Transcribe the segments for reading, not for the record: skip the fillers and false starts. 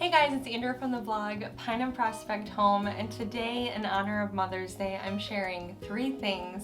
Hey guys, it's Andrea from the blog Pine and Prospect Home, and today, in honor of Mother's Day, I'm sharing 3 things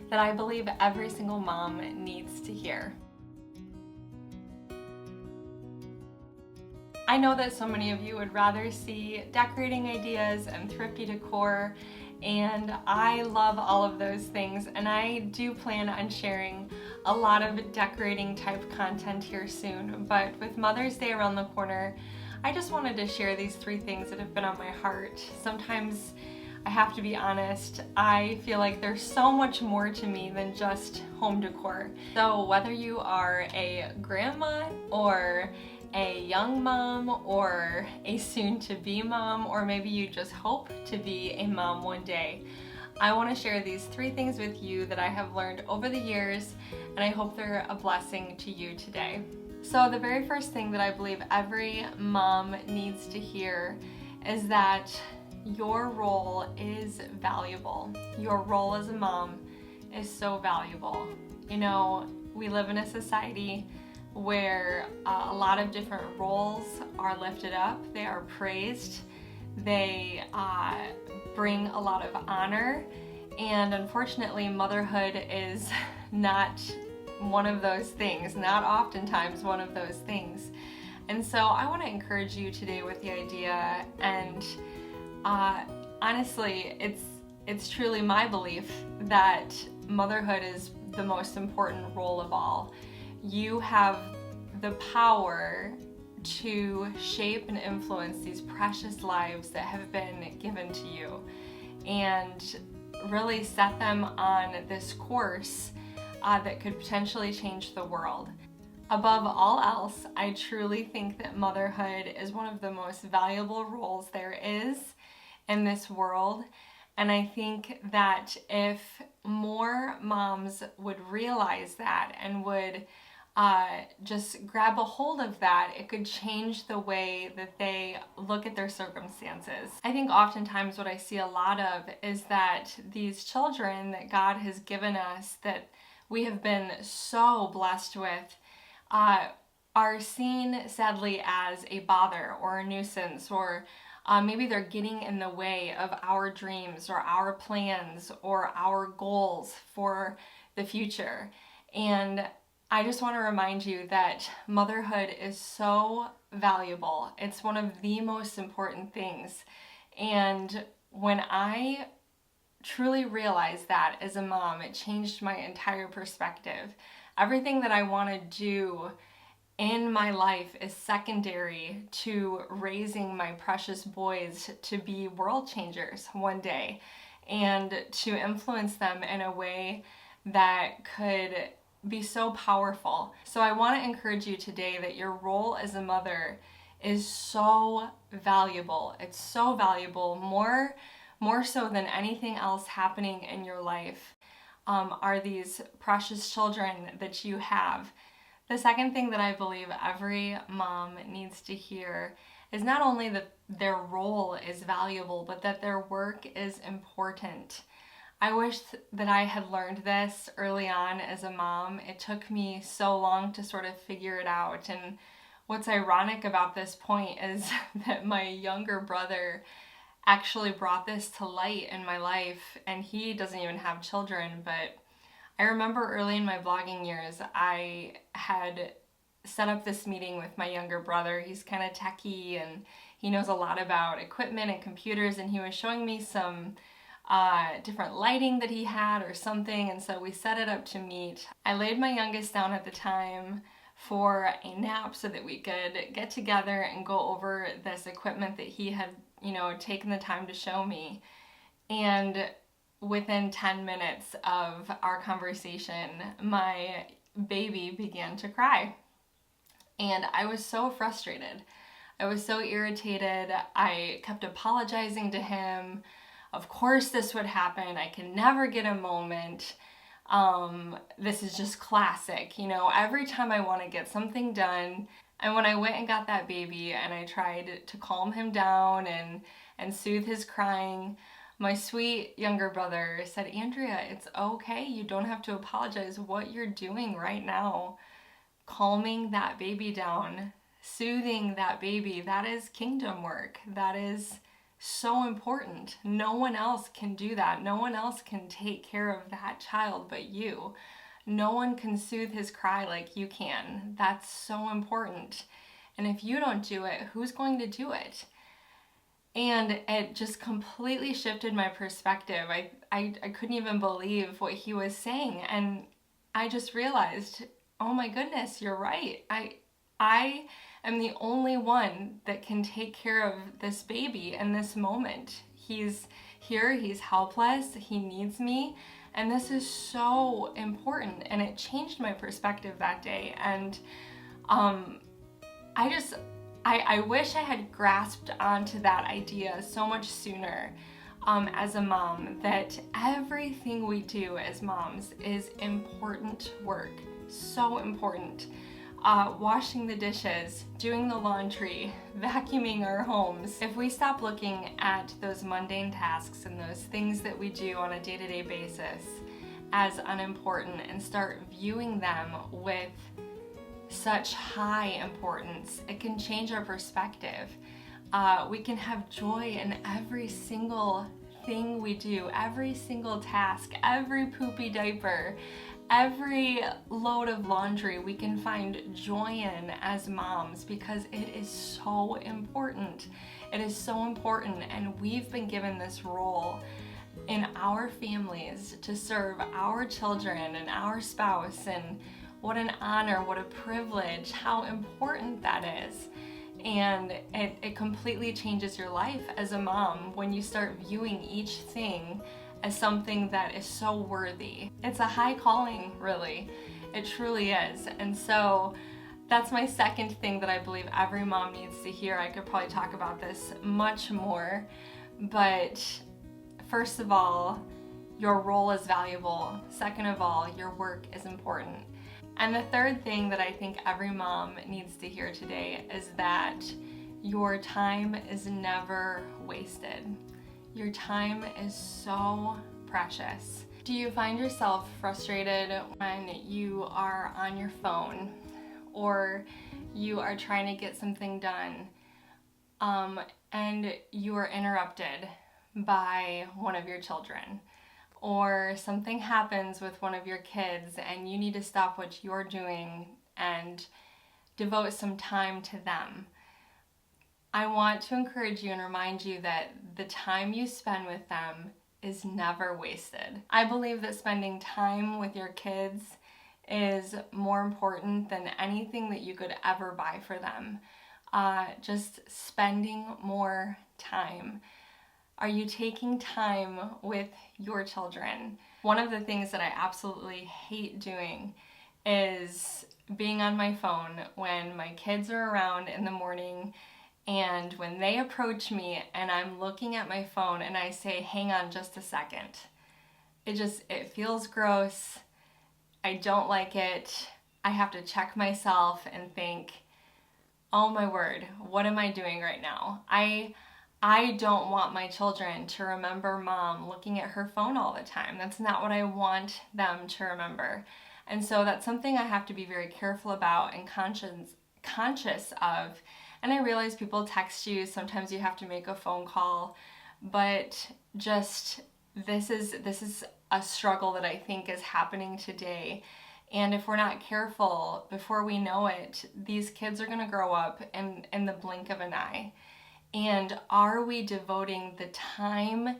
that I believe every single mom needs to hear. I know that so many of you would rather see decorating ideas and thrifty decor, and I love all of those things, and I do plan on sharing a lot of decorating type content here soon. But with Mother's Day around the corner, I just wanted to share these 3 things that have been on my heart. Sometimes I have to be honest, I feel like there's so much more to me than just home decor. So whether you are a grandma or a young mom or a soon-to-be mom, or maybe you just hope to be a mom one day, I want to share these 3 things with you that I have learned over the years, and I hope they're a blessing to you today. So the very first thing that I believe every mom needs to hear is that your role is valuable. Your role as a mom is so valuable. You know, we live in a society where a lot of different roles are lifted up, they are praised, they bring a lot of honor, and unfortunately motherhood is not one of those things, not oftentimes one of those things. And so I want to encourage you today with the idea, and honestly, it's truly my belief that motherhood is the most important role of all. You have the power to shape and influence these precious lives that have been given to you, and really set them on this course that could potentially change the world. Above all else, I truly think that motherhood is one of the most valuable roles there is in this world. And I think that if more moms would realize that and would just grab a hold of that, it could change the way that they look at their circumstances. I think oftentimes what I see a lot of is that these children that God has given us, that we have been so blessed with, are seen sadly as a bother or a nuisance, or maybe they're getting in the way of our dreams or our plans or our goals for the future. And I just want to remind you that motherhood is so valuable. It's one of the most important things. And when I truly realized that as a mom, it changed my entire perspective. Everything that I want to do in my life is secondary to raising my precious boys to be world changers one day, and to influence them in a way that could be so powerful. So I want to encourage you today that your role as a mother is so valuable. It's so valuable, more so than anything else happening in your life, are these precious children that you have. The second thing that I believe every mom needs to hear is not only that their role is valuable, but that their work is important. I wish that I had learned this early on as a mom. It took me so long to sort of figure it out. And what's ironic about this point is that my younger brother actually brought this to light in my life, and he doesn't even have children. But I remember early in my blogging years, I had set up this meeting with my younger brother. He's kind of techie and he knows a lot about equipment and computers, and he was showing me some different lighting that he had or something, and so we set it up to meet. I laid my youngest down at the time for a nap so that we could get together and go over this equipment that he had, taken the time to show me. And within 10 minutes of our conversation, my baby began to cry. And I was so frustrated. I was so irritated. I kept apologizing to him. Of course this would happen. I can never get a moment. This is just classic. Every time I want to get something done. And when I went and got that baby and I tried to calm him down and soothe his crying, my sweet younger brother said, "Andrea, it's okay. You don't have to apologize. What you're doing right now, calming that baby down, soothing that baby, that is kingdom work. That is so important. No one else can do that. No one else can take care of that child but you. No one can soothe his cry like you can. That's so important. And if you don't do it, who's going to do it? And it just completely shifted my perspective. I couldn't even believe what he was saying. And I just realized, oh my goodness, you're right. I am the only one that can take care of this baby in this moment. He's here, he's helpless, he needs me, and this is so important. And it changed my perspective that day. And I wish I had grasped onto that idea so much sooner as a mom, that everything we do as moms is important work, so important. Washing the dishes, doing the laundry, vacuuming our homes. If we stop looking at those mundane tasks and those things that we do on a day-to-day basis as unimportant and start viewing them with such high importance, it can change our perspective. We can have joy in every single thing we do, every single task, every poopy diaper, every load of laundry we can find joy in as moms, because it is so important. It is so important, and we've been given this role in our families to serve our children and our spouse, and what an honor, what a privilege, how important that is. And it completely changes your life as a mom when you start viewing each thing as something that is so worthy. It's a high calling, really. It truly is. And so that's my second thing that I believe every mom needs to hear. I could probably talk about this much more, but first of all, your role is valuable. Second of all, your work is important. And the third thing that I think every mom needs to hear today is that your time is never wasted. Your time is so precious. Do you find yourself frustrated when you are on your phone or you are trying to get something done and you are interrupted by one of your children? Or something happens with one of your kids and you need to stop what you're doing and devote some time to them? I want to encourage you and remind you that the time you spend with them is never wasted. I believe that spending time with your kids is more important than anything that you could ever buy for them. Just spending more time. Are you taking time with your children? One of the things that I absolutely hate doing is being on my phone when my kids are around in the morning, and when they approach me and I'm looking at my phone and I say, hang on just a second. It feels gross. I don't like it. I have to check myself and think, oh my word, what am I doing right now? I don't want my children to remember mom looking at her phone all the time. That's not what I want them to remember. And so that's something I have to be very careful about and conscious of. And I realize people text you, sometimes you have to make a phone call, but just this is a struggle that I think is happening today. And if we're not careful, before we know it, these kids are gonna grow up in the blink of an eye. And are we devoting the time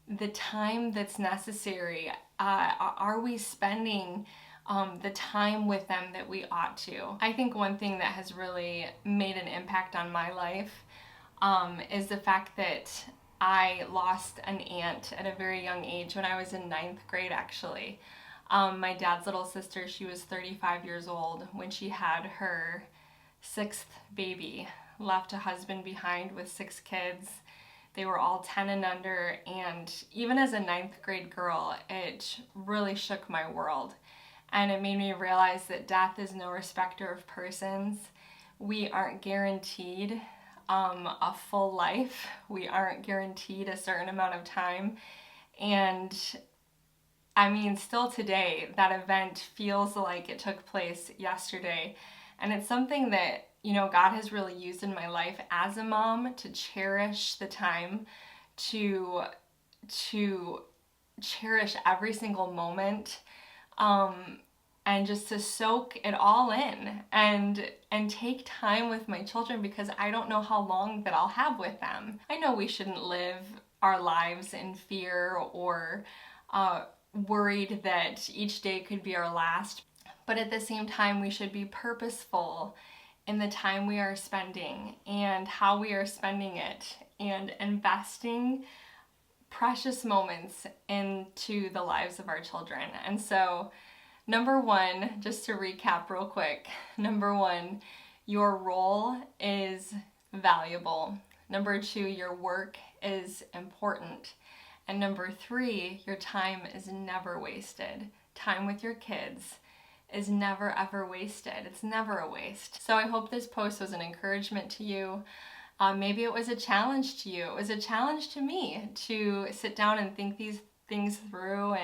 that's necessary? Are we spending the time with them that we ought to? I think one thing that has really made an impact on my life is the fact that I lost an aunt at a very young age when I was in 9th grade, actually. My dad's little sister, she was 35 years old when she had her 6th baby. Left a husband behind with 6 kids. They were all 10 and under, and even as a 9th grade girl, it really shook my world. And it made me realize that death is no respecter of persons. We aren't guaranteed a full life. We aren't guaranteed a certain amount of time. And I mean, still today, that event feels like it took place yesterday. And it's something that God has really used in my life as a mom to cherish the time, to cherish every single moment, and just to soak it all in and take time with my children, because I don't know how long that I'll have with them. I know we shouldn't live our lives in fear or worried that each day could be our last, but at the same time we should be purposeful in the time we are spending and how we are spending it, and investing precious moments into the lives of our children. And so, number one, just to recap real quick, number one, your role is valuable. Number two, your work is important. And number three, your time is never wasted. Time with your kids is never ever wasted. It's never a waste. So I hope this post was an encouragement to you. Maybe it was a challenge to you. It was a challenge to me to sit down and think these things through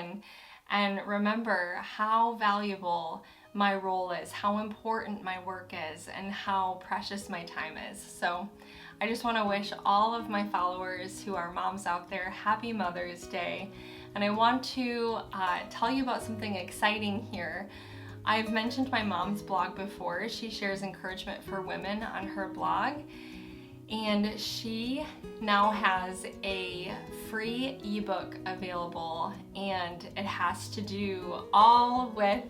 and remember how valuable my role is, how important my work is, and how precious my time is. So I just want to wish all of my followers who are moms out there happy Mother's Day. And I want to tell you about something exciting here. I've mentioned my mom's blog before. She shares encouragement for women on her blog. And she now has a free ebook available, and it has to do all with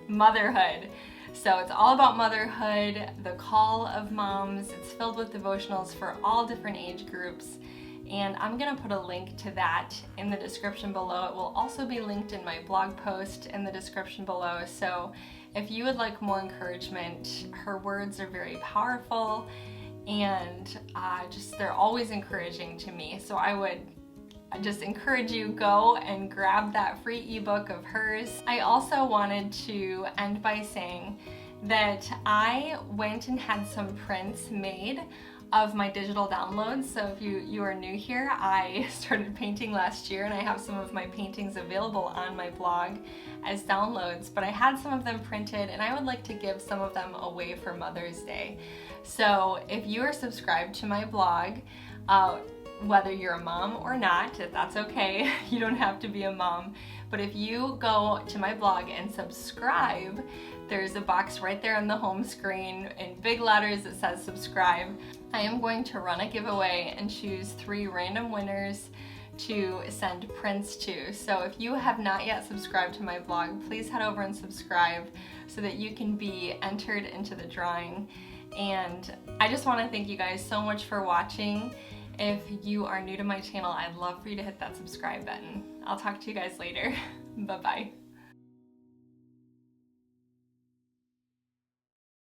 motherhood. So it's all about motherhood, the call of moms. It's filled with devotionals for all different age groups. And I'm gonna put a link to that in the description below. It will also be linked in my blog post in the description below. So if you would like more encouragement, her words are very powerful, and they're always encouraging to me. So I just encourage you, go and grab that free ebook of hers. I also wanted to end by saying that I went and had some prints made of my digital downloads. So if you are new here, I started painting last year, and I have some of my paintings available on my blog as downloads, but I had some of them printed, and I would like to give some of them away for Mother's Day. So if you are subscribed to my blog, whether you're a mom or not, that's okay. You don't have to be a mom. But if you go to my blog and subscribe, there's a box right there on the home screen in big letters that says subscribe. I am going to run a giveaway and choose 3 random winners to send prints to. So if you have not yet subscribed to my blog, please head over and subscribe so that you can be entered into the drawing. And I just want to thank you guys so much for watching. If you are new to my channel, I'd love for you to hit that subscribe button. I'll talk to you guys later. Bye-bye.